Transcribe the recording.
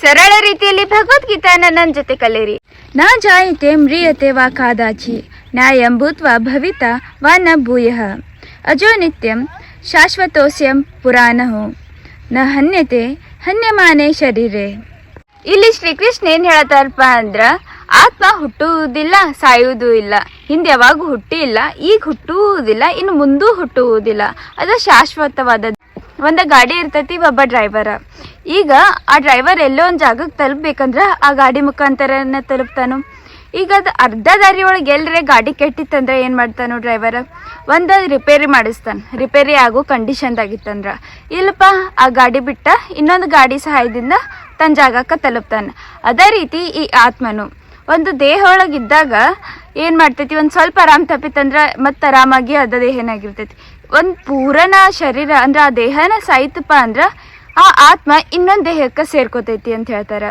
ಸರಳ ರೀತಿಯಲ್ಲಿ ಭಗವದ್ಗೀತಾನ ನನ್ನ ಜೊತೆ ಕಲಿಯಿರಿ. ನಾ ಜಾಯತೆ ಮ್ರಿಯತೆ ವಾ ಕಾದಾಚಿ ನ್ಯಾಯಂ ಭೂತ್ವಾ ಭವಿತ ವಾ ನ ಭೂಯಃ ಅಜೋ ನಿತ್ಯಂ ಶಾಶ್ವತೋಸ್ಯಂ ಪುರಾಣಃ ನ ಹನ್ಯತೆ ಹನ್ಯಮಾನೆ ಶರೀರೆ. ಇಲ್ಲಿ ಶ್ರೀಕೃಷ್ಣ ಏನ್ ಹೇಳತ್ತಾರಪ್ಪ ಅಂದ್ರ, ಆತ್ಮ ಹುಟ್ಟುವುದಿಲ್ಲ, ಸಾಯುವುದೂ ಇಲ್ಲ. ಹಿಂದೆ ಯಾವಾಗೂ ಹುಟ್ಟಿ ಇಲ್ಲ, ಈಗ ಹುಟ್ಟುವುದಿಲ್ಲ, ಇನ್ನು ಮುಂದೂ ಹುಟ್ಟುವುದಿಲ್ಲ. ಅದು ಶಾಶ್ವತವಾದ ಒಂದು ಗಾಡಿ ಇರ್ತೈತಿ, ಒಬ್ಬ ಡ್ರೈವರ. ಈಗ ಆ ಡ್ರೈವರ್ ಎಲ್ಲೋ ಒಂದು ಜಾಗಕ್ಕೆ ತಲುಪಬೇಕಂದ್ರೆ ಆ ಗಾಡಿ ಮುಖಾಂತರನ ತಲುಪ್ತಾನು. ಈಗ ಅದು ಅರ್ಧ ದಾರಿ ಒಳಗೆ ಎಲ್ಲರೇ ಗಾಡಿ ಕೆಟ್ಟಿತ್ತಂದ್ರೆ ಏನು ಮಾಡ್ತಾನು ಡ್ರೈವರ, ಒಂದು ರಿಪೇರಿ ಮಾಡಿಸ್ತಾನೆ. ರಿಪೇರಿ ಆಗೋ ಕಂಡೀಷನ್ದಾಗಿತ್ತಂದ್ರೆ ಇಲ್ಲಪ್ಪ, ಆ ಗಾಡಿ ಬಿಟ್ಟ ಇನ್ನೊಂದು ಗಾಡಿ ಸಹಾಯದಿಂದ ತನ್ನ ಜಾಗಕ್ಕೆ ತಲುಪ್ತಾನೆ. ಅದೇ ರೀತಿ ಈ ಆತ್ಮನು ಒಂದು ದೇಹ ಒಳಗಿದ್ದಾಗ ಏನು ಮಾಡ್ತೈತಿ, ಒಂದು ಸ್ವಲ್ಪ ಆರಾಮ್ ತಪ್ಪಿತ್ತಂದ್ರೆ ಮತ್ತೆ ಆರಾಮಾಗಿ ಅದ ದೇಹನಾಗಿರ್ತೈತಿ. ಒಂದು ಪೂರನ ಶರೀರ ಅಂದ್ರೆ ಆ ದೇಹನ ಸಾಯ್ತಪ್ಪ ಅಂದ್ರೆ ಆ ಆತ್ಮ ಇನ್ನೊಂದು ದೇಹಕ್ಕೆ ಸೇರ್ಕೋತೈತಿ ಅಂತ ಹೇಳ್ತಾರೆ.